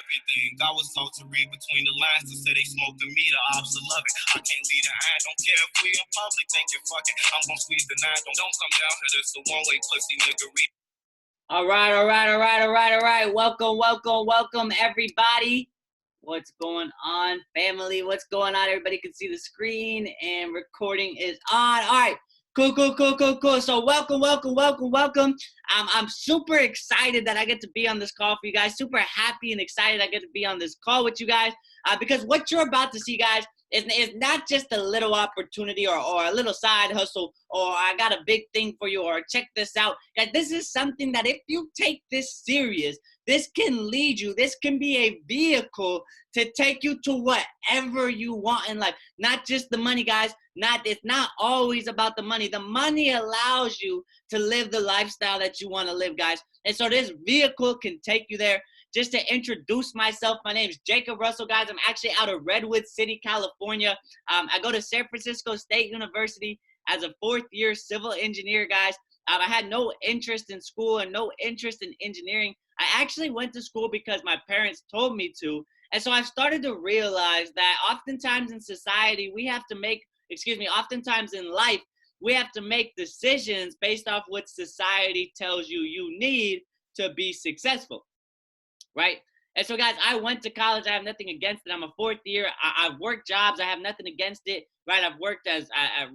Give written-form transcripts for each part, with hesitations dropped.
everything. I was taught to read between the lines to say they smoke the meat, the ops to love it. I can't lead a eye, don't care if we in public, thinking fuck it. I'm gonna squeeze the nine, don't come down here, this a one-way pussy nigga read. All right. Welcome, everybody. What's going on, family? What's going on? Everybody can see the screen and recording is on. All right. Cool. So welcome. I'm super excited that I get to be on this call for you guys. Super happy and excited I get to be on this call with you guys because what you're about to see, guys, is not just a little opportunity or a little side hustle or I got a big thing for you or check this out. Guys, this is something that if you take this serious, this can lead you. This can be a vehicle to take you to whatever you want in life. Not just the money, guys. It's not always about the money. The money allows you to live the lifestyle that you want to live, guys. And so this vehicle can take you there. Just to introduce myself, my name is Jacob Russell, guys. I'm actually out of Redwood City, California. I go to San Francisco State University as a fourth-year civil engineer, guys. I had no interest in school and no interest in engineering. I actually went to school because my parents told me to. And so I started to realize that oftentimes in society, oftentimes in life, we have to make decisions based off what society tells you need to be successful. Right? And so, guys, I went to college. I have nothing against it. I'm a fourth year. I've worked jobs. I have nothing against it. Right? I've worked at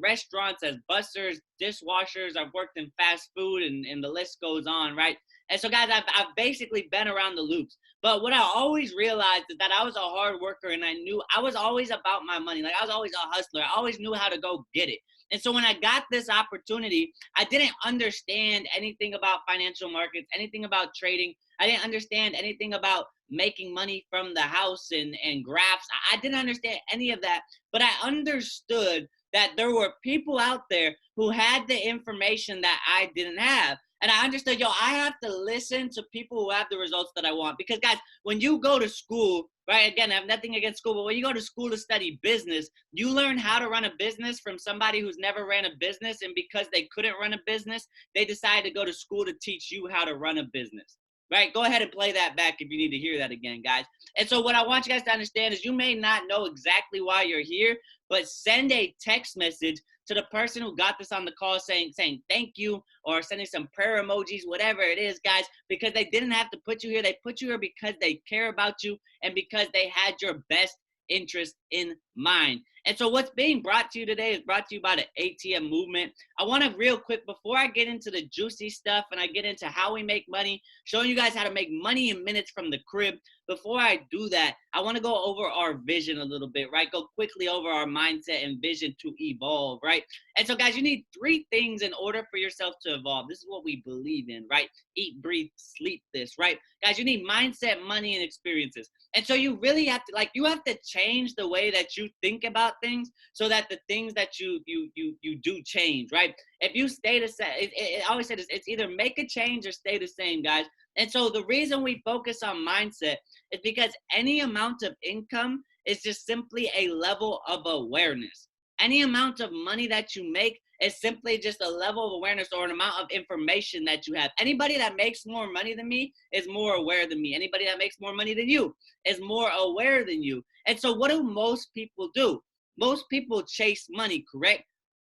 restaurants, as bussers, dishwashers. I've worked in fast food, and the list goes on. Right? And so, guys, I've basically been around the loops. But what I always realized is that I was a hard worker, and I knew I was always about my money. Like, I was always a hustler. I always knew how to go get it. And so when I got this opportunity, I didn't understand anything about financial markets, anything about trading. I didn't understand anything about making money from the house and graphs. I didn't understand any of that, but I understood that there were people out there who had the information that I didn't have. And I understood, I have to listen to people who have the results that I want. Because, guys, when you go to school, right, again, I have nothing against school, but when you go to school to study business, you learn how to run a business from somebody who's never ran a business. And because they couldn't run a business, they decided to go to school to teach you how to run a business. Right? Go ahead and play that back if you need to hear that again, guys. And so what I want you guys to understand is you may not know exactly why you're here, but send a text message to the person who got this on the call saying thank you or sending some prayer emojis, whatever it is, guys, because they didn't have to put you here. They put you here because they care about you and because they had your best interest in mind. And so what's being brought to you today is brought to you by the ATM movement. I want to real quick, before I get into the juicy stuff and I get into how we make money, showing you guys how to make money in minutes from the crib, before I do that, I want to go over our vision a little bit, right? Go quickly over our mindset and vision to evolve, right? And so, guys, you need three things in order for yourself to evolve. This is what we believe in, right? Eat, breathe, sleep this, right? Guys, you need mindset, money, and experiences. And so you really have to, you have to change the way that you think about things so that the things that you do change, right? If you stay the same, I always say this, it's either make a change or stay the same, guys. And so the reason we focus on mindset is because any amount of income is just simply a level of awareness. Any amount of money that you make is simply just a level of awareness or an amount of information that you have. Anybody that makes more money than me is more aware than me. Anybody that makes more money than you is more aware than you. And so what do most people do? Most people chase money, correct?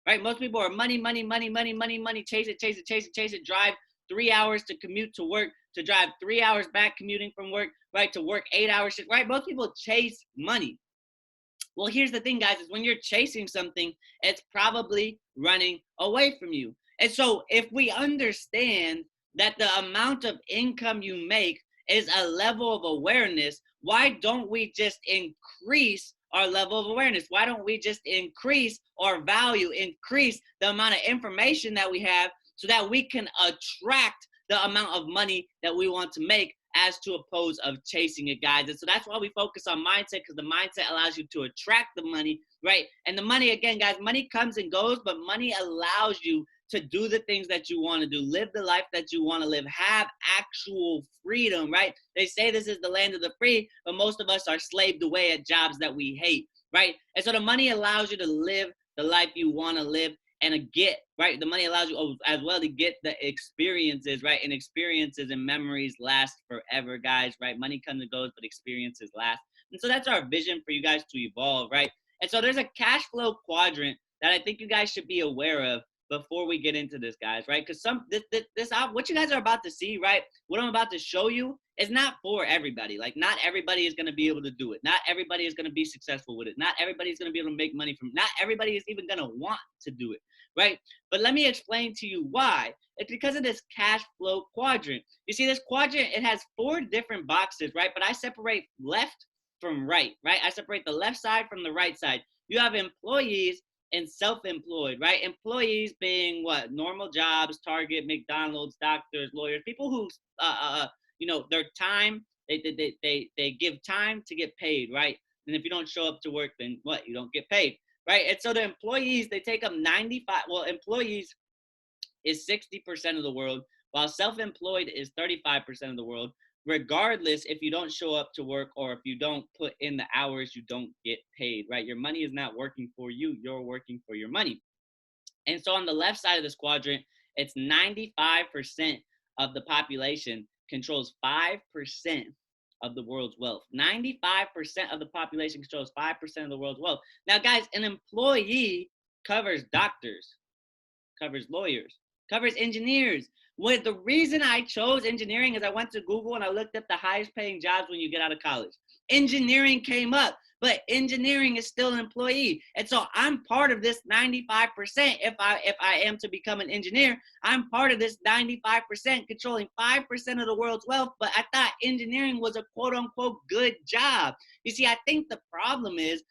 Right? Most people are money, chase it, drive 3 hours to commute to work, to drive 3 hours back commuting from work, right? To work 8 hours, right? Most people chase money. Well, here's the thing, guys, is when you're chasing something, it's probably running away from you. And so if we understand that the amount of income you make is a level of awareness, why don't we just increase our level of awareness? Why don't we just increase our value, increase the amount of information that we have so that we can attract the amount of money that we want to make as to oppose of chasing it, guys? And so that's why we focus on mindset, because the mindset allows you to attract the money, right? And the money, again, guys, money comes and goes, but money allows you to do the things that you want to do, live the life that you want to live, have actual freedom, right? They say this is the land of the free, but most of us are slaved away at jobs that we hate, right? And so the money allows you to live the life you want to live and get, right? The money allows you as well to get the experiences, right? And experiences and memories last forever, guys, right? Money comes and goes, but experiences last. And so that's our vision for you guys to evolve, right? And so there's a cash flow quadrant that I think you guys should be aware of before we get into this, guys, right? Because what you guys are about to see, right? What I'm about to show you is not for everybody. Like, not everybody is going to be able to do it. Not everybody is going to be successful with it. Not everybody is going to be able to make money from it. Not everybody is even going to want to do it, right? But let me explain to you why. It's because of this cash flow quadrant. You see, this quadrant, it has 4 different boxes, right? But I separate left from right, right? I separate the left side from the right side. You have employees and self-employed, right? Employees being what? Normal jobs, Target, McDonald's, doctors, lawyers, people who, their time, they give time to get paid, right? And if you don't show up to work, then what? You don't get paid, right? And so the employees, they take up 95, well, employees is 60% of the world, while self-employed is 35% of the world. Regardless, if you don't show up to work or if you don't put in the hours, you don't get paid, right? Your money is not working for you. You're working for your money. And so on the left side of this quadrant, it's 95% of the population controls 5% of the world's wealth. 95% of the population controls 5% of the world's wealth. Now, guys, an employee covers doctors, covers lawyers, covers engineers. Well, the reason I chose engineering is I went to Google and I looked up the highest paying jobs when you get out of college. Engineering came up, but engineering is still an employee. And so I'm part of this 95%. If I am to become an engineer, I'm part of this 95%, controlling 5% of the world's wealth. But I thought engineering was a quote unquote good job. You see, I think the problem is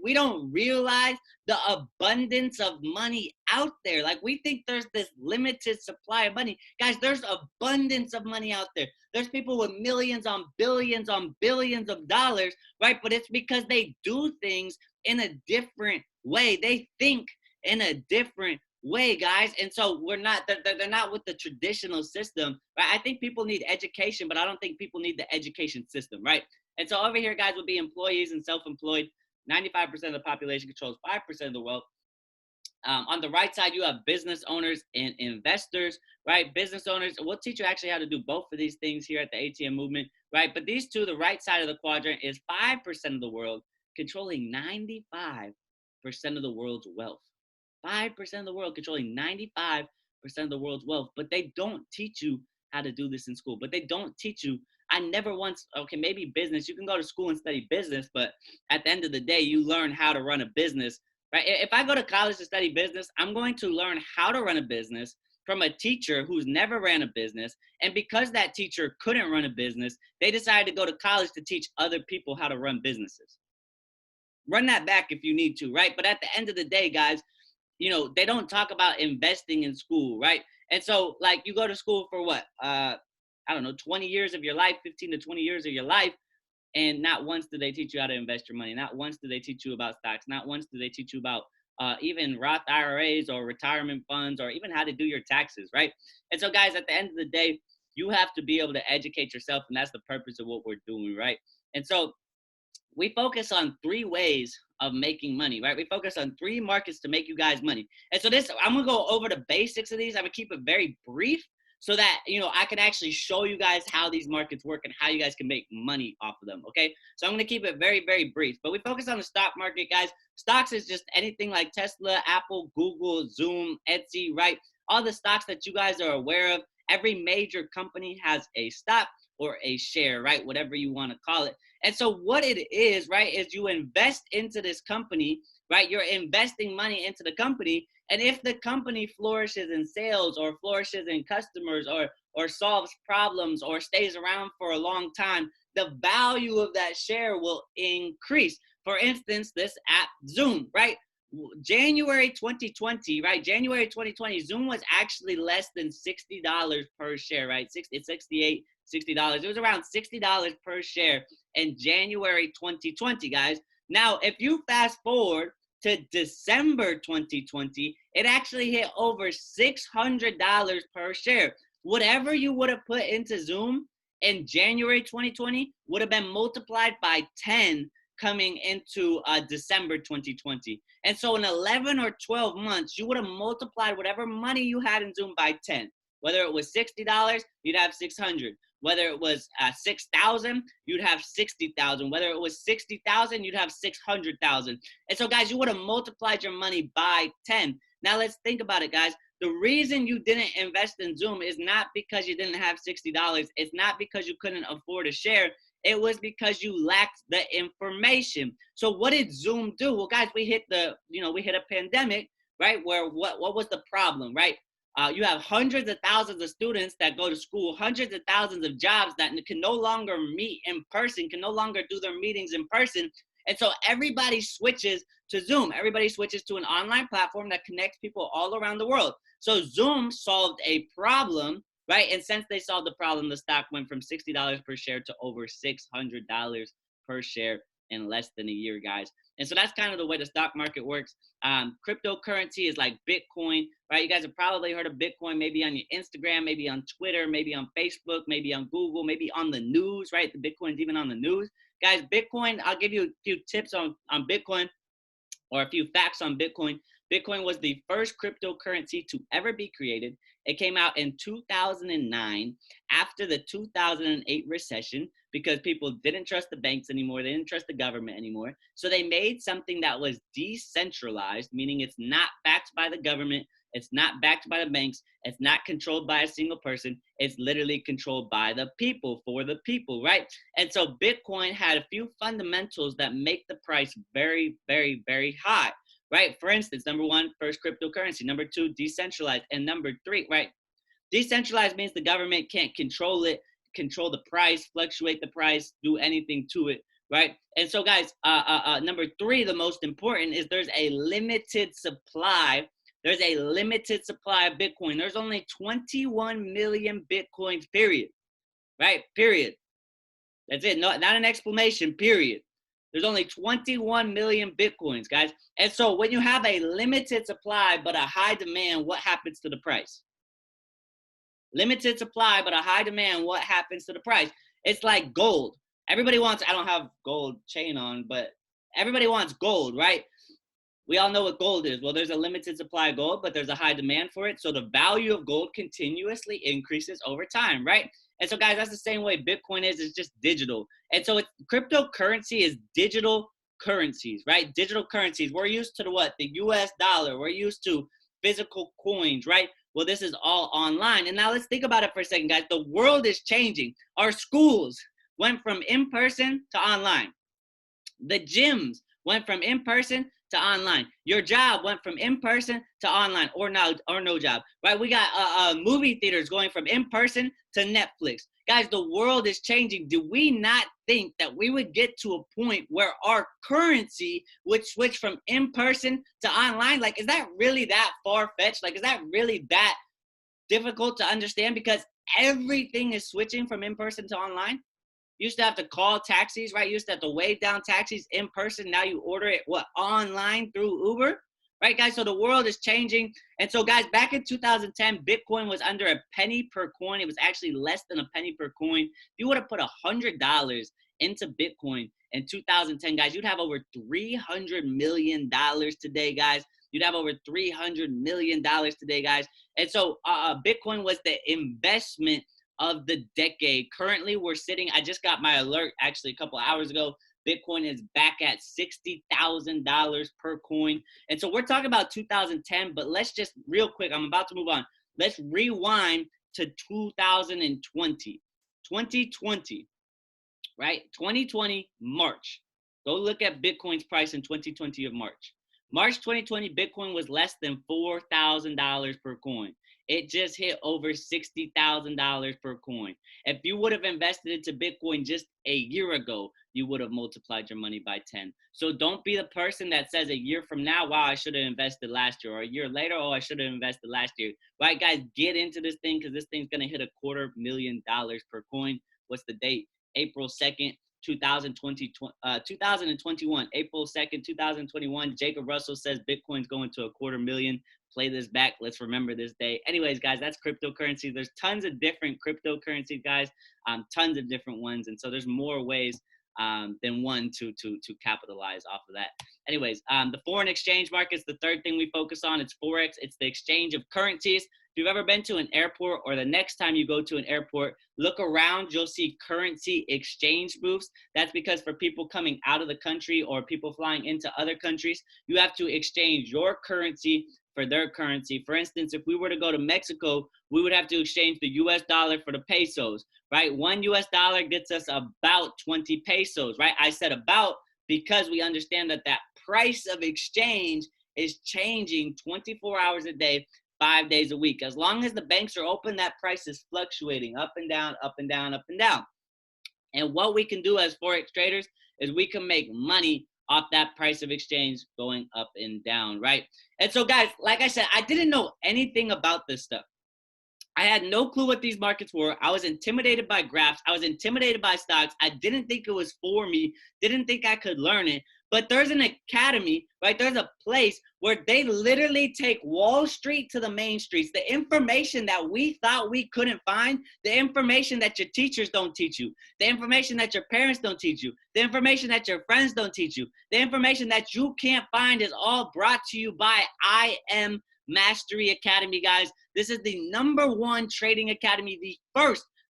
we don't realize the abundance of money out there. Like, we think there's this limited supply of money. Guys, there's abundance of money out there. There's people with millions on billions of dollars, right? But it's because they do things in a different way. They think in a different way, guys. And so they're not with the traditional system, right? I think people need education, but I don't think people need the education system, right? And so over here, guys, would be employees and self-employed. 95% of the population controls 5% of the wealth. On the right side, you have business owners and investors, right? Business owners, we'll teach you actually how to do both of these things here at the ATM movement, right? But these two, the right side of the quadrant is 5% of the world, controlling 95% of the world's wealth. 5% of the world controlling 95% of the world's wealth. But they don't teach you how to do this in school. But they don't teach you. I never once, okay, maybe business. You can go to school and study business, but at the end of the day, you learn how to run a business, right? If I go to college to study business, I'm going to learn how to run a business from a teacher who's never ran a business. And because that teacher couldn't run a business, they decided to go to college to teach other people how to run businesses. Run that back if you need to, right? But at the end of the day, guys, they don't talk about investing in school, right? And so, like, you go to school for what? I don't know, 20 years of your life, 15 to 20 years of your life. And not once do they teach you how to invest your money. Not once do they teach you about stocks. Not once do they teach you about even Roth IRAs or retirement funds or even how to do your taxes, right? And so, guys, at the end of the day, you have to be able to educate yourself. And that's the purpose of what we're doing, right? And so we focus on 3 ways of making money, right? We focus on 3 markets to make you guys money. And so I'm going to go over the basics of these. I'm going to keep it very brief, so that, I can actually show you guys how these markets work and how you guys can make money off of them, okay? So I'm going to keep it very, very brief. But we focus on the stock market, guys. Stocks is just anything like Tesla, Apple, Google, Zoom, Etsy, right? All the stocks that you guys are aware of. Every major company has a stock or a share, right? Whatever you want to call it. And so what it is, right, is you invest into this company, right? You're investing money into the company. And if the company flourishes in sales or flourishes in customers or solves problems or stays around for a long time, the value of that share will increase. For instance, this app, Zoom, right? January 2020, right? January 2020, Zoom was actually less than $60 per share, right? It's $60. It was around $60 per share in January 2020, guys. Now, if you fast forward to December 2020, it actually hit over $600 per share. Whatever you would have put into Zoom in January 2020 would have been multiplied by 10 coming into December 2020. And so in 11 or 12 months, you would have multiplied whatever money you had in Zoom by 10. Whether it was $60, you'd have 600. Whether it was 6,000, you'd have 60,000. Whether it was 60,000, you'd have 600,000. And so, guys, you would have multiplied your money by 10. Now, let's think about it, guys. The reason you didn't invest in Zoom is not because you didn't have $60. It's not because you couldn't afford a share. It was because you lacked the information. So what did Zoom do? Well, guys, we hit a pandemic, right? Where what was the problem, right? You have hundreds of thousands of students that go to school, hundreds of thousands of jobs that can no longer meet in person, can no longer do their meetings in person. And so everybody switches to Zoom. Everybody switches to an online platform that connects people all around the world. So Zoom solved a problem, right? And since they solved the problem, the stock went from $60 per share to over $600 per share in less than a year, guys. And so that's kind of the way the stock market works. Cryptocurrency is like Bitcoin, right? You guys have probably heard of Bitcoin, maybe on your Instagram, maybe on Twitter, maybe on Facebook, maybe on Google, maybe on the news, right? The Bitcoin's even on the news. Guys, Bitcoin, I'll give you a few tips on Bitcoin, or a few facts on Bitcoin. Bitcoin was the first cryptocurrency to ever be created. It came out in 2009 after the 2008 recession because people didn't trust the banks anymore. They didn't trust the government anymore. So they made something that was decentralized, meaning it's not backed by the government. It's not backed by the banks. It's not controlled by a single person. It's literally controlled by the people, for the people, right? And so Bitcoin had a few fundamentals that make the price very, very, very high, right? For instance, number one, first cryptocurrency. Number two, decentralized. And number three, right? Decentralized means the government can't control it, control the price, fluctuate the price, do anything to it, right? And so, guys, number three, the most important, is there's a limited supply. There's a limited supply of Bitcoin. There's only 21 million Bitcoins, period, right? Period. That's it. Not an exclamation, period. There's only 21 million Bitcoins, guys. And so when you have a limited supply but a high demand, what happens to the price? Limited supply but a high demand, what happens to the price? It's like gold. Everybody wants, I don't have gold chain on, but everybody wants gold, right? We all know what gold is. Well, there's a limited supply of gold, but there's a high demand for it. So the value of gold continuously increases over time, right? And so, guys, that's the same way Bitcoin is. It's just digital. And so cryptocurrency is digital currencies, right? Digital currencies. We're used to the US dollar. We're used to physical coins, right? Well, this is all online. And now let's think about it for a second, guys. The world is changing. Our schools went from in-person to online. The gyms went from in-person to online. Your job went from in-person to online, or no job, right? We got movie theaters going from in-person to Netflix. Guys, the world is changing. Do we not think that we would get to a point where our currency would switch from in-person to online? Like, is that really that far-fetched? Like, is that really that difficult to understand? Because everything is switching from in-person to online. You used to have to call taxis, right? You used to have to wave down taxis in person. Now you order it, online through Uber, right, guys? So the world is changing. And so, guys, back in 2010, Bitcoin was under a penny per coin. It was actually less than a penny per coin. If you would have put $100 into Bitcoin in 2010, guys, you'd have over $300 million today, guys. You'd have over $300 million today, guys. And so Bitcoin was the investment of the decade. Currently, we're sitting, I just got my alert actually a couple of hours ago. Bitcoin is back at $60,000 per coin. And so we're talking about 2010, but let's just real quick, I'm about to move on. Let's rewind to 2020. 2020, right? 2020, March. Go look at Bitcoin's price in 2020 of March. March 2020, Bitcoin was less than $4,000 per coin. It just hit over $60,000 per coin. If you would have invested into Bitcoin just a year ago, you would have multiplied your money by 10. So don't be the person that says a year from now, wow, I should have invested last year, or a year later, oh, I should have invested last year. Right, guys, get into this thing because this thing's going to hit $250,000 per coin. What's the date? April 2nd. 2021, April 2nd, 2021. Jacob Russell says Bitcoin's going to $250,000. Play this back. Let's remember this day. Anyways, guys, that's cryptocurrency. There's tons of different cryptocurrencies, guys. Tons of different ones. And so there's more ways than one to capitalize off of that. Anyways, the foreign exchange market is the third thing we focus on. It's Forex. It's the exchange of currencies. If you've ever been to an airport, or the next time you go to an airport, look around, you'll see currency exchange booths. That's because for people coming out of the country or people flying into other countries, you have to exchange your currency for their currency. For instance, if we were to go to Mexico, we would have to exchange the US dollar for the pesos, right? One US dollar gets us about 20 pesos, right? I said about because we understand that that price of exchange is changing 24 hours a day, 5 days a week. As long as the banks are open, that price is fluctuating up and down, up and down, up and down. And what we can do as Forex traders is we can make money off that price of exchange going up and down, right? And so, guys, like I said, I didn't know anything about this stuff. I had no clue what these markets were. I was intimidated by graphs. I was intimidated by stocks. I didn't think it was for me. Didn't think I could learn it. But there's an academy, right? There's a place where they literally take Wall Street to the main streets. The information that we thought we couldn't find, the information that your teachers don't teach you, the information that your parents don't teach you, the information that your friends don't teach you, the information that you can't find is all brought to you by I Am Mastery Academy, guys. This is the #1 trading academy,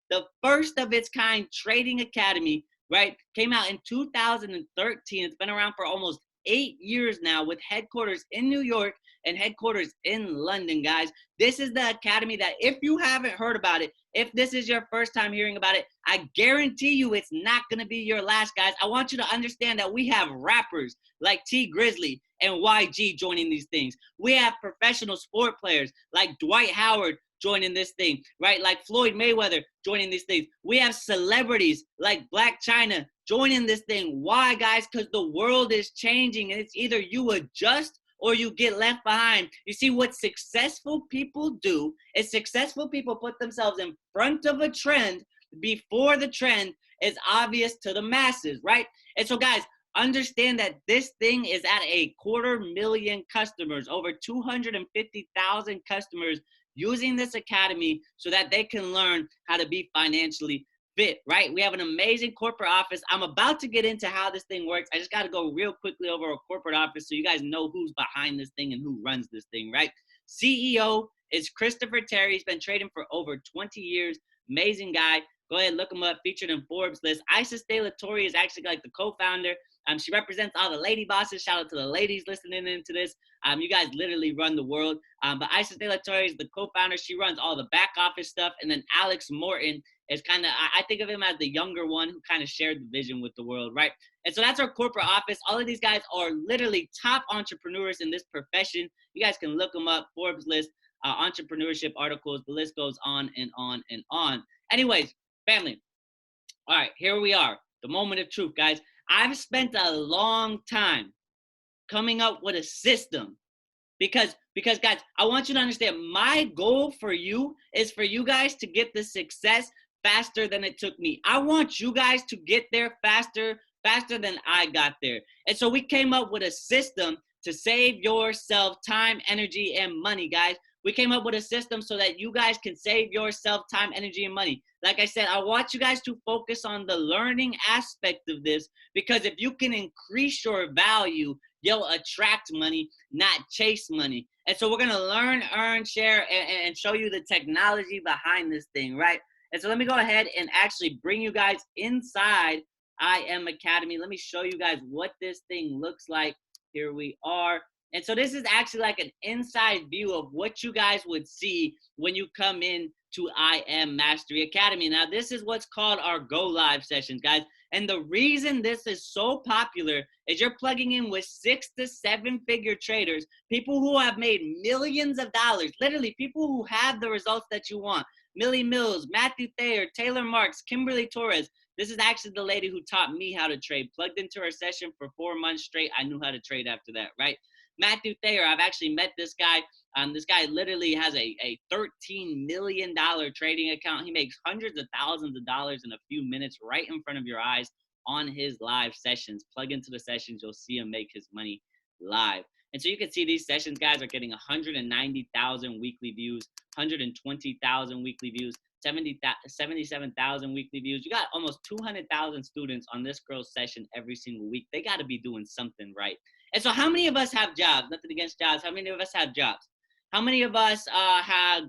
the first of its kind trading academy, right? Came out in 2013. It's been around for almost 8 years now, with headquarters in New York and headquarters in London, guys. This is the academy that if you haven't heard about it, if this is your first time hearing about it, I guarantee you it's not going to be your last, guys. I want you to understand that we have rappers like T Grizzly and YG joining these things. We have professional sport players like Dwight Howard joining this thing, right? Like Floyd Mayweather joining these things. We have celebrities like Black China joining this thing. Why, guys? Because the world is changing, and it's either you adjust or you get left behind. You see, what successful people do is successful people put themselves in front of a trend before the trend is obvious to the masses, right? And so, guys, understand that this thing is at 250,000 customers, over 250,000 customers using this academy so that they can learn how to be financially fit, right? We have an amazing corporate office. I'm about to get into how this thing works. I just got to go real quickly over our corporate office so you guys know who's behind this thing and who runs this thing, right? CEO is Christopher Terry. He's been trading for over 20 years. Amazing guy. Go ahead and look him up, featured in Forbes list. Isis De La Torre is actually like the co-founder. She represents all the lady bosses. Shout out to the ladies listening into this. You guys literally run the world. But Isis De La Torre is the co-founder. She runs all the back office stuff. And then Alex Morton is kind of, I think of him as the younger one who kind of shared the vision with the world, right? And so that's our corporate office. All of these guys are literally top entrepreneurs in this profession. You guys can look them up, Forbes list, entrepreneurship articles. The list goes on and on and on. Anyways, family. All right, here we are. The moment of truth, guys. I've spent a long time coming up with a system because guys, I want you to understand my goal for you is for you guys to get the success faster than it took me. I want you guys to get there faster than I got there. And so we came up with a system to save yourself time, energy, and money, guys. We came up with a system so that you guys can save yourself time, energy, and money. Like I said, I want you guys to focus on the learning aspect of this, because if you can increase your value, you'll attract money, not chase money. And so we're going to learn, earn, share, and show you the technology behind this thing, right? And so let me go ahead and actually bring you guys inside I Am Academy. Let me show you guys what this thing looks like. Here we are. And so this is actually like an inside view of what you guys would see when you come in to I Am Mastery Academy. Now, this is what's called our Go Live sessions, guys. And the reason this is so popular is you're plugging in with 6 to 7 figure traders, people who have made millions of dollars, literally people who have the results that you want. Millie Mills, Matthew Thayer, Taylor Marks, Kimberly Torres. This is actually the lady who taught me how to trade. Plugged into her session for 4 months straight. I knew how to trade after that, right? Matthew Thayer, I've actually met this guy. This guy literally has a $13 million trading account. He makes hundreds of thousands of dollars in a few minutes right in front of your eyes on his live sessions. Plug into the sessions, you'll see him make his money live. And so you can see these sessions, guys, are getting 190,000 weekly views, 120,000 weekly views. 77,000 weekly views. You got almost 200,000 students on this girl's session every single week. They got to be doing something right. And so how many of us have jobs? Nothing against jobs. How many of us have jobs? How many of us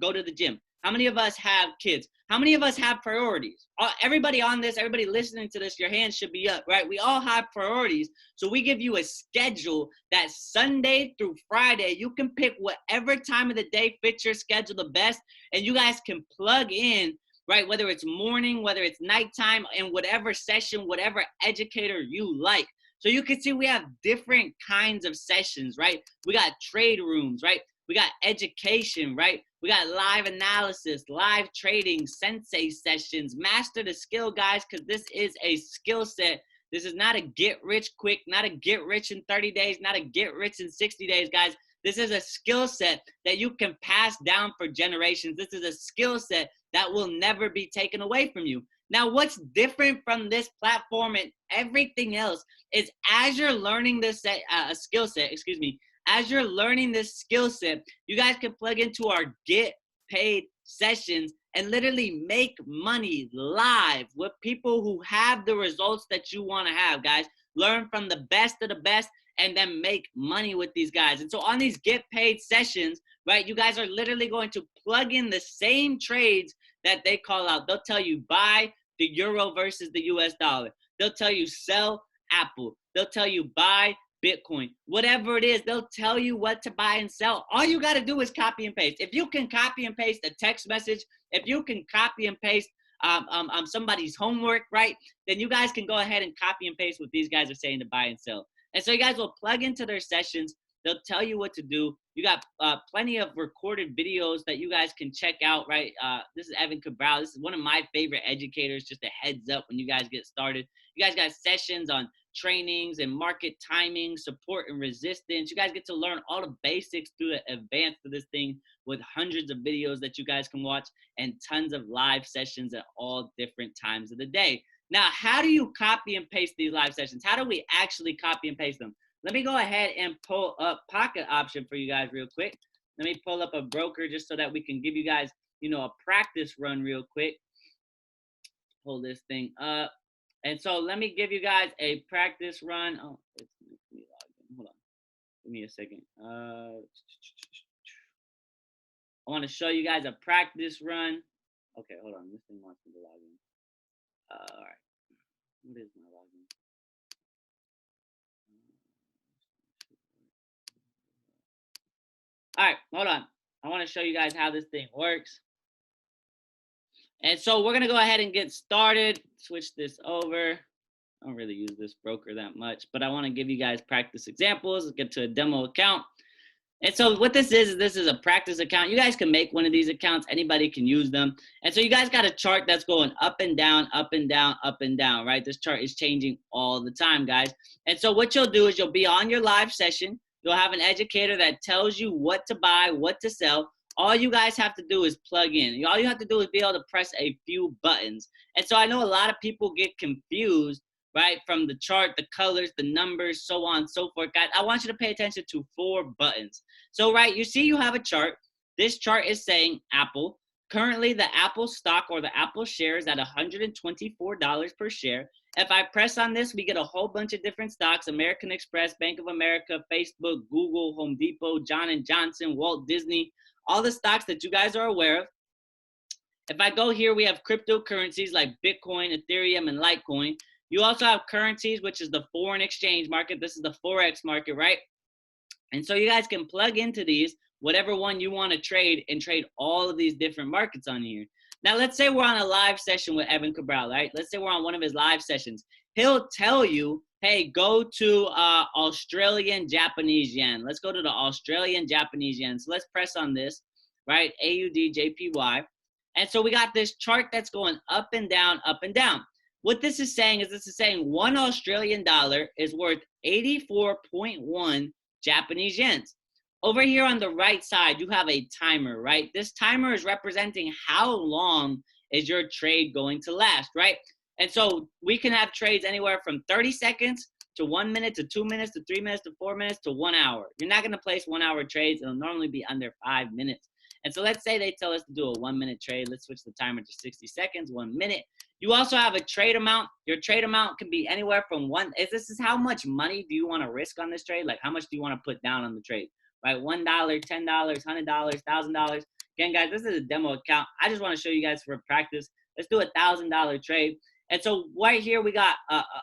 go to the gym? How many of us have kids? How many of us have priorities? Everybody on this, everybody listening to this, your hands should be up, right? We all have priorities. So we give you a schedule that Sunday through Friday, you can pick whatever time of the day fits your schedule the best, and you guys can plug in, right? Whether it's morning, whether it's nighttime, in whatever session, whatever educator you like. So you can see we have different kinds of sessions, right? We got trade rooms, right? We got education, right? We got live analysis, live trading, sensei sessions, master the skill, guys, because this is a skill set. This is not a get rich quick, not a get rich in 30 days, not a get rich in 60 days, guys. This is a skill set that you can pass down for generations. This is a skill set that will never be taken away from you. Now, what's different from this platform and everything else is as you're learning this skill set, as you're learning this skill set, you guys can plug into our Get Paid sessions and literally make money live with people who have the results that you want to have, guys. Learn from the best of the best and then make money with these guys. And so on these Get Paid sessions, right, you guys are literally going to plug in the same trades that they call out. They'll tell you buy the euro versus the US dollar. They'll tell you sell Apple. They'll tell you buy Bitcoin, whatever it is, they'll tell you what to buy and sell. All you got to do is copy and paste. If you can copy and paste a text message, if you can copy and paste somebody's homework, right, then you guys can go ahead and copy and paste what these guys are saying to buy and sell. And so you guys will plug into their sessions. They'll tell you what to do. You got plenty of recorded videos that you guys can check out, right? This is Evan Cabral. This is one of my favorite educators, just a heads up when you guys get started. You guys got sessions on trainings and market timing, support and resistance. You guys get to learn all the basics through the advanced of this thing with hundreds of videos that you guys can watch and tons of live sessions at all different times of the day. Now, how do you copy and paste these live sessions? How do we actually copy and paste them? Let me go ahead and pull up Pocket Option for you guys real quick. Let me pull up a broker just so that we can give you guys, a practice run real quick. Pull this thing up. And so let me give you guys a practice run. Oh, it's me log in. Hold on. Give me a second. I want to show you guys a practice run. Okay, hold on. This thing wants me to log in. All right. What is my login? All right, hold on. I want to show you guys how this thing works. And so we're going to go ahead and get started. Switch this over. I don't really use this broker that much, but I want to give you guys practice examples. Let's get to a demo account. And so what this is a practice account. You guys can make one of these accounts. Anybody can use them. And so you guys got a chart that's going up and down, up and down, up and down, right? This chart is changing all the time, guys. And so what you'll do is you'll be on your live session. You'll have an educator that tells you what to buy, what to sell. All you guys have to do is plug in. All you have to do is be able to press a few buttons. And so I know a lot of people get confused, right, from the chart, the colors, the numbers, so on and so forth. Guys, I want you to pay attention to 4 buttons. So, right, you see you have a chart. This chart is saying Apple. Currently, the Apple stock or the Apple share is at $124 per share. If I press on this, we get a whole bunch of different stocks: American Express, Bank of America, Facebook, Google, Home Depot, John & Johnson, Walt Disney, all the stocks that you guys are aware of. If I go here, we have cryptocurrencies like Bitcoin, Ethereum, and Litecoin. You also have currencies, which is the foreign exchange market. This is the Forex market, right? And so you guys can plug into these, whatever one you want to trade, and trade all of these different markets on here. Now, let's say we're on a live session with Evan Cabral, right? Let's say we're on one of his live sessions. He'll tell you, hey, go to Australian Japanese yen. Let's go to the Australian Japanese yen. So let's press on this, right? AUDJPY. And so we got this chart that's going up and down, up and down. What this is saying is one Australian dollar is worth 84.1 Japanese yens. Over here on the right side, you have a timer, right? This timer is representing how long is your trade going to last, right? And so we can have trades anywhere from 30 seconds to 1 minute to 2 minutes to 3 minutes to 4 minutes to 1 hour. You're not going to place 1 hour trades. It'll normally be under 5 minutes. And so let's say they tell us to do a 1 minute trade. Let's switch the timer to 60 seconds, 1 minute. You also have a trade amount. Your trade amount can be anywhere from this is how much money do you want to risk on this trade? Like how much do you want to put down on the trade, right? $1, $10, $100, $1,000. Again, guys, this is a demo account. I just want to show you guys for practice. Let's do $1,000 trade. And so right here, we got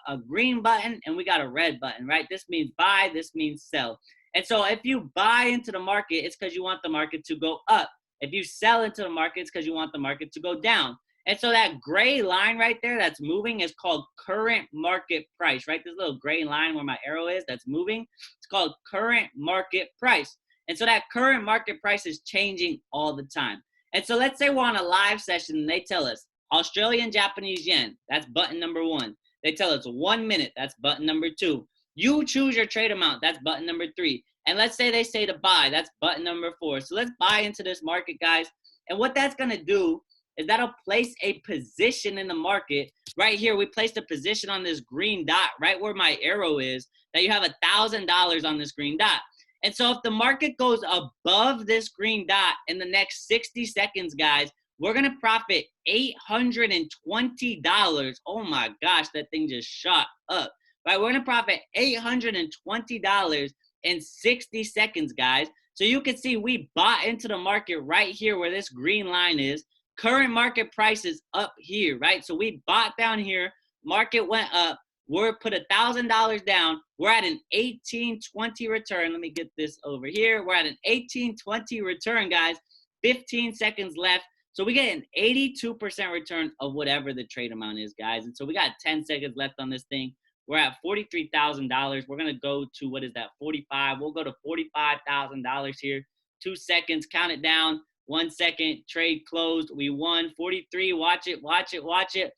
a green button and we got a red button, right? This means buy, this means sell. And so if you buy into the market, it's because you want the market to go up. If you sell into the market, it's because you want the market to go down. And so that gray line right there that's moving is called current market price, right? This little gray line where my arrow is that's moving, it's called current market price. And so that current market price is changing all the time. And so let's say we're on a live session and they tell us Australian Japanese yen, that's button number 1. They tell us 1 minute, that's button number 2. You choose your trade amount, that's button number 3. And let's say they say to buy, that's button number 4. So let's buy into this market, guys. And what that's gonna do is that'll place a position in the market. Right here, we placed a position on this green dot, right where my arrow is, that you have $1,000 on this green dot. And so if the market goes above this green dot in the next 60 seconds, guys, we're going to profit $820. Oh my gosh, that thing just shot up, right? We're going to profit $820 in 60 seconds, guys. So you can see we bought into the market right here where this green line is. Current market price is up here, right? So we bought down here, market went up. We're put $1,000 down. We're at an 1820 return. Let me get this over here. We're at an 1820 return, guys. 15 seconds left. So we get an 82% return of whatever the trade amount is, guys. And so we got 10 seconds left on this thing. We're at $43,000. We're going to go to, what is that, 45. We'll go to $45,000 here. 2 seconds, count it down. 1 second, trade closed. We won 43. Watch it, watch it, watch it.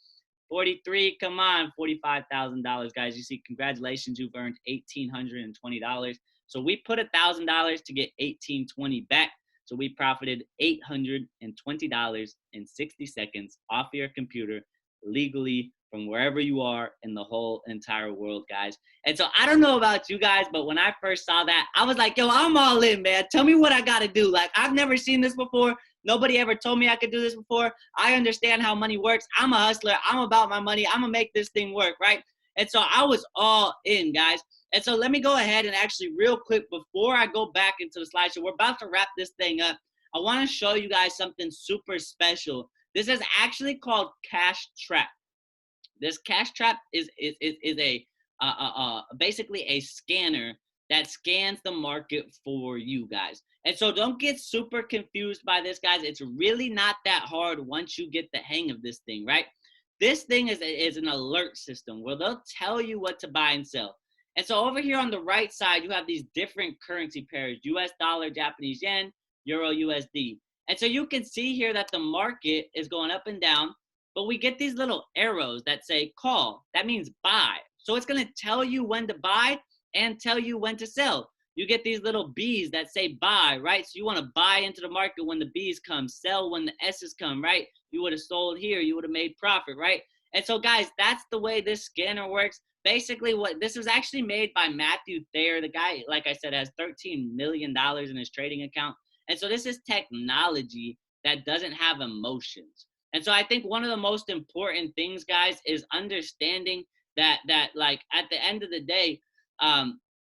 43, come on, $45,000, guys. You see, congratulations, you've earned $1,820. So we put $1,000 to get $1,820 back. So we profited $820 in 60 seconds off your computer legally from wherever you are in the whole entire world, guys. And so I don't know about you guys, but when I first saw that, I was like, yo, I'm all in, man. Tell me what I got to do. Like, I've never seen this before. Nobody ever told me I could do this before. I understand how money works. I'm a hustler. I'm about my money. I'm going to make this thing work, right? And so I was all in, guys. And so let me go ahead and actually real quick, before I go back into the slideshow, we're about to wrap this thing up. I want to show you guys something super special. This is actually called Cash Trap. This Cash Trap is basically a scanner that scans the market for you guys. And so don't get super confused by this, guys. It's really not that hard once you get the hang of this thing, right? This thing is an alert system where they'll tell you what to buy and sell. And so over here on the right side, you have these different currency pairs: US dollar, Japanese yen, Euro, USD. And so you can see here that the market is going up and down, but we get these little arrows that say call. That means buy. So it's going to tell you when to buy and tell you when to sell. You get these little B's that say buy, right? So you want to buy into the market when the B's come, sell when the S's come, right? You would have sold here, you would have made profit, right? And so guys, that's the way this scanner works. Basically, what this was actually made by Matthew Thayer. The guy, like I said, has $13 million in his trading account. And so this is technology that doesn't have emotions. And so I think one of the most important things, guys, is understanding that like at the end of the day,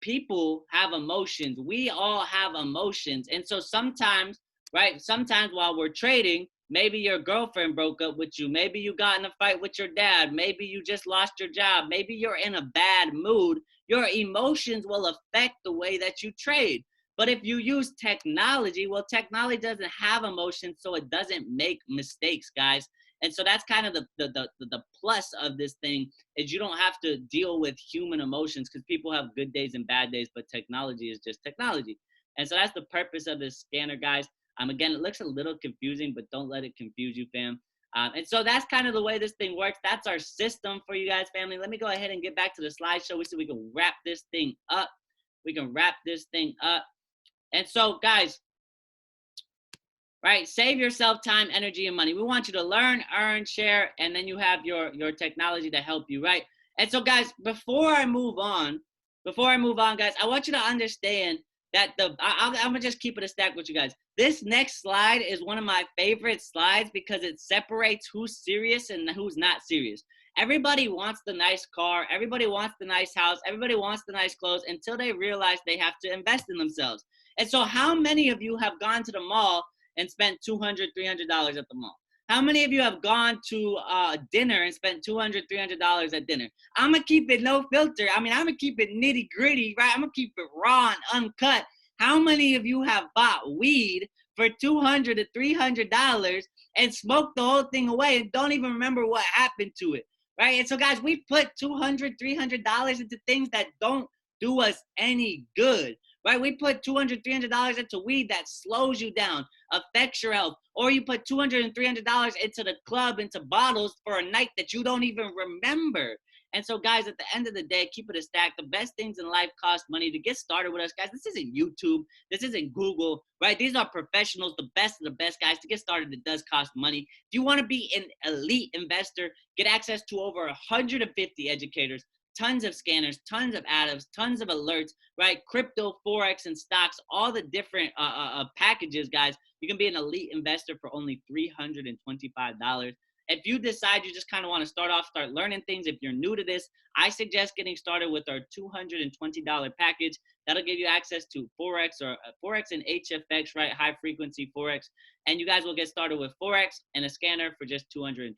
people have emotions. We all have emotions. And so sometimes, right, sometimes while we're trading, maybe your girlfriend broke up with you. Maybe you got in a fight with your dad. Maybe you just lost your job. Maybe you're in a bad mood. Your emotions will affect the way that you trade. But if you use technology, well, technology doesn't have emotions, so it doesn't make mistakes, guys. And so that's kind of the plus of this thing, is you don't have to deal with human emotions, because people have good days and bad days, but technology is just technology. And so that's the purpose of this scanner, guys. Again, it looks a little confusing, but don't let it confuse you, fam. And so that's kind of the way this thing works. That's our system for you guys, family. Let me go ahead and get back to the slideshow so we can wrap this thing up. We can wrap this thing up. And so, guys, right, save yourself time, energy, and money. We want you to learn, earn, share, and then you have your technology to help you, right? And so, guys, before I move on, guys, I want you to understand that I'm gonna just keep it a stack with you guys. This next slide is one of my favorite slides because it separates who's serious and who's not serious. Everybody wants the nice car, everybody wants the nice house, everybody wants the nice clothes until they realize they have to invest in themselves. And so how many of you have gone to the mall and spent $200, $300 at the mall? How many of you have gone to dinner and spent $200, $300 at dinner? I'm going to keep it no filter. I mean, I'm going to keep it nitty gritty, right? I'm going to keep it raw and uncut. How many of you have bought weed for $200 to $300 and smoked the whole thing away and don't even remember what happened to it, right? And so, guys, we put $200, $300 into things that don't do us any good, right? We put $200, $300 into weed that slows you down, affects your health, or you put $200 and $300 into the club, into bottles for a night that you don't even remember. And so, guys, at the end of the day, keep it a stack. The best things in life cost money. To get started with us, guys, this isn't YouTube. This isn't Google, right? These are professionals, the best of the best, guys. To get started, it does cost money. If you want to be an elite investor, get access to over 150 educators, tons of scanners, tons of atoms, tons of alerts, right? Crypto, Forex, and stocks, all the different packages, guys. You can be an elite investor for only $325. If you decide you just kind of want to start learning things, if you're new to this, I suggest getting started with our $220 package. That'll give you access to Forex and HFX, right? High frequency Forex. And you guys will get started with Forex and a scanner for just $220.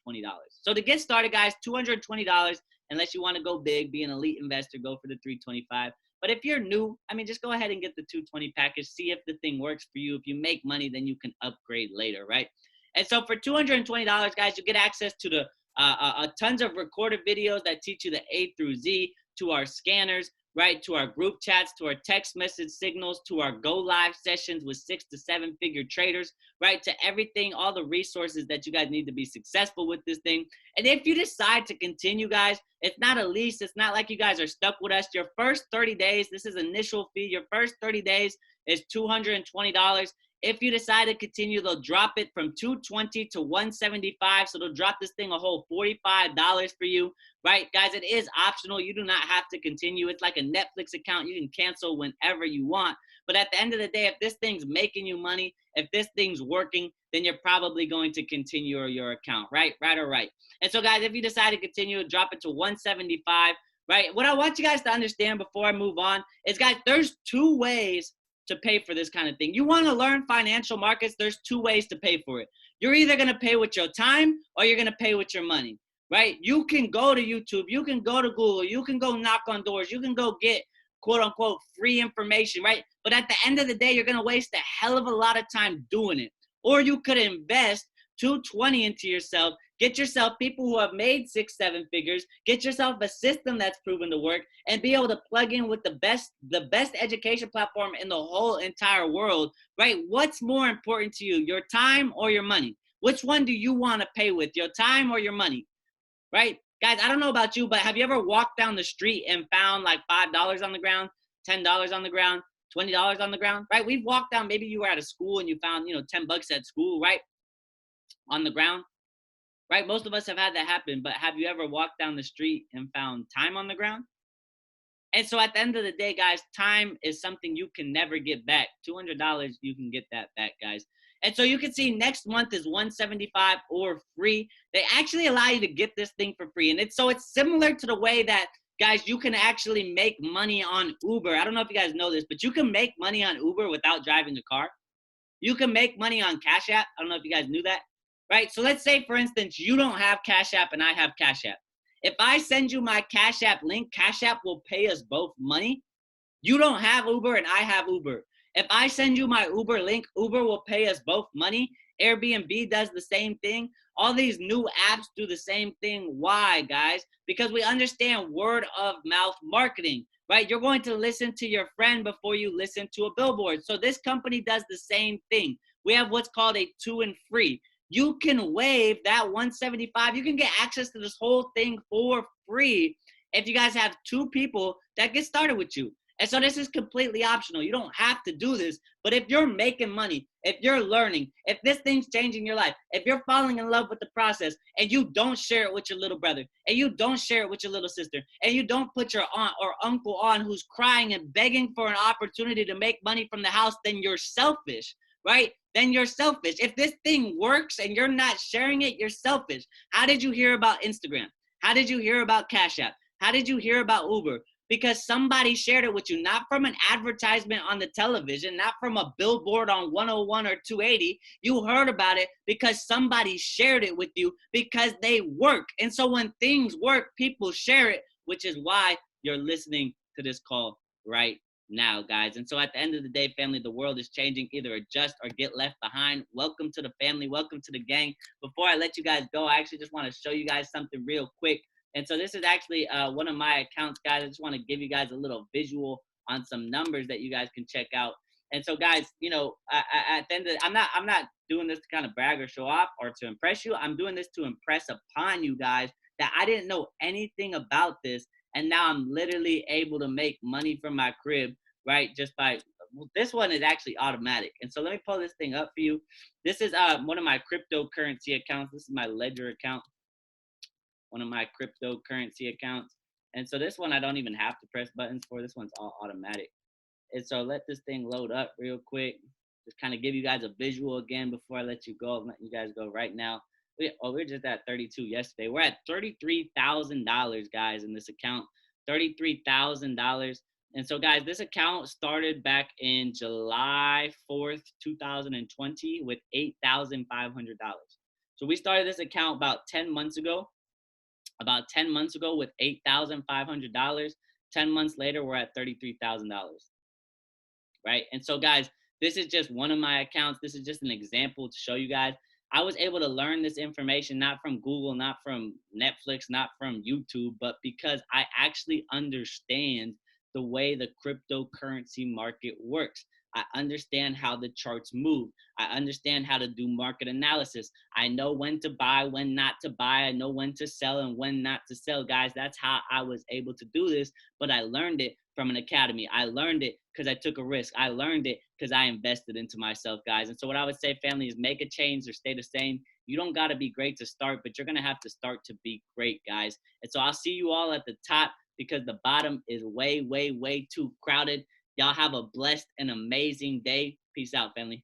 So to get started, guys, $220, unless you want to go big, be an elite investor, go for the $325. But if you're new, I mean, just go ahead and get the $220 package. See if the thing works for you. If you make money, then you can upgrade later, right? And so for $220, guys, you get access to the tons of recorded videos that teach you the A through Z, to our scanners, right, to our group chats, to our text message signals, to our go live sessions with 6 to 7 figure traders, right, to everything, all the resources that you guys need to be successful with this thing. And if you decide to continue, guys, it's not a lease. It's not like you guys are stuck with us. Your first 30 days, this is initial fee. Your first 30 days is $220. If you decide to continue, they'll drop it from $220 to $175. So they'll drop this thing a whole $45 for you, right? Guys, it is optional. You do not have to continue. It's like a Netflix account. You can cancel whenever you want. But at the end of the day, if this thing's making you money, if this thing's working, then you're probably going to continue your account, right? Right or right. And so, guys, if you decide to continue, drop it to $175, right? What I want you guys to understand before I move on is, guys, there's two ways to pay for this kind of thing. You want to learn financial markets, there's two ways to pay for it. You're either going to pay with your time or you're going to pay with your money, right? You can go to YouTube, you can go to Google, you can go knock on doors, you can go get quote unquote free information, right? But at the end of the day, you're going to waste a hell of a lot of time doing it. Or you could invest $220 into yourself, get yourself people who have made 6, 7 figures, get yourself a system that's proven to work, and be able to plug in with the best education platform in the whole entire world, right? What's more important to you, your time or your money? Which one do you want to pay with, your time or your money, right? Guys, I don't know about you, but have you ever walked down the street and found like $5 on the ground, $10 on the ground, $20 on the ground, right? We've walked down, maybe you were at a school and you found, $10 at school, right? On the ground, right? Most of us have had that happen, but have you ever walked down the street and found time on the ground? And so at the end of the day, guys, time is something you can never get back. $200, you can get that back, guys. And so you can see next month is $175 or free. They actually allow you to get this thing for free. And it's similar to the way that, guys, you can actually make money on Uber. I don't know if you guys know this, but you can make money on Uber without driving a car. You can make money on Cash App. I don't know if you guys knew that, right? So let's say, for instance, you don't have Cash App and I have Cash App. If I send you my Cash App link, Cash App will pay us both money. You don't have Uber and I have Uber. If I send you my Uber link, Uber will pay us both money. Airbnb does the same thing. All these new apps do the same thing. Why, guys? Because we understand word of mouth marketing, right? You're going to listen to your friend before you listen to a billboard. So this company does the same thing. We have what's called a 2 and free. You can waive that $175. You can get access to this whole thing for free if you guys have 2 people that get started with you. And so this is completely optional. You don't have to do this. But if you're making money, if you're learning, if this thing's changing your life, if you're falling in love with the process and you don't share it with your little brother and you don't share it with your little sister and you don't put your aunt or uncle on who's crying and begging for an opportunity to make money from the house, then you're selfish, right? Then you're selfish. If this thing works and you're not sharing it, you're selfish. How did you hear about Instagram? How did you hear about Cash App? How did you hear about Uber? Because somebody shared it with you, not from an advertisement on the television, not from a billboard on 101 or 280. You heard about it because somebody shared it with you because they work. And so when things work, people share it, which is why you're listening to this call right now, guys. And so at the end of the day, family, the world is changing. Either adjust or get left behind. Welcome to the family. Welcome to the gang. Before I let you guys go, I actually just want to show you guys something real quick. And so this is actually one of my accounts, guys. I just want to give you guys a little visual on some numbers that you guys can check out. And so, guys, you know, at the end of I'm not doing this to kind of brag or show off or to impress you. I'm doing this to impress upon you guys that I didn't know anything about this. And now I'm literally able to make money from my crib, right? Just by, well, this one is actually automatic. And so let me pull this thing up for you. This is one of my cryptocurrency accounts. This is my Ledger account, one of my cryptocurrency accounts. And so this one, I don't even have to press buttons for. This one's all automatic. And so let this thing load up real quick. Just kind of give you guys a visual again before I let you go. I'm letting you guys go right now. We're just at 32 yesterday. We're at $33,000, guys, in this account. $33,000. And so, guys, this account started back in July 4th, 2020 with $8,500. So we started this account about 10 months ago. About 10 months ago with $8,500. 10 months later, we're at $33,000, right? And so, guys, this is just one of my accounts. This is just an example to show you guys. I was able to learn this information not from Google, not from Netflix, not from YouTube, but because I actually understand the way the cryptocurrency market works. I understand how the charts move. I understand how to do market analysis. I know when to buy, when not to buy. I know when to sell and when not to sell, guys. That's how I was able to do this, but I learned it from an academy. I learned it because I took a risk. I learned it because I invested into myself, guys. And so what I would say, family, is make a change or stay the same. You don't got to be great to start, but you're going to have to start to be great, guys. And so I'll see you all at the top because the bottom is way, way, way too crowded. Y'all have a blessed and amazing day. Peace out, family.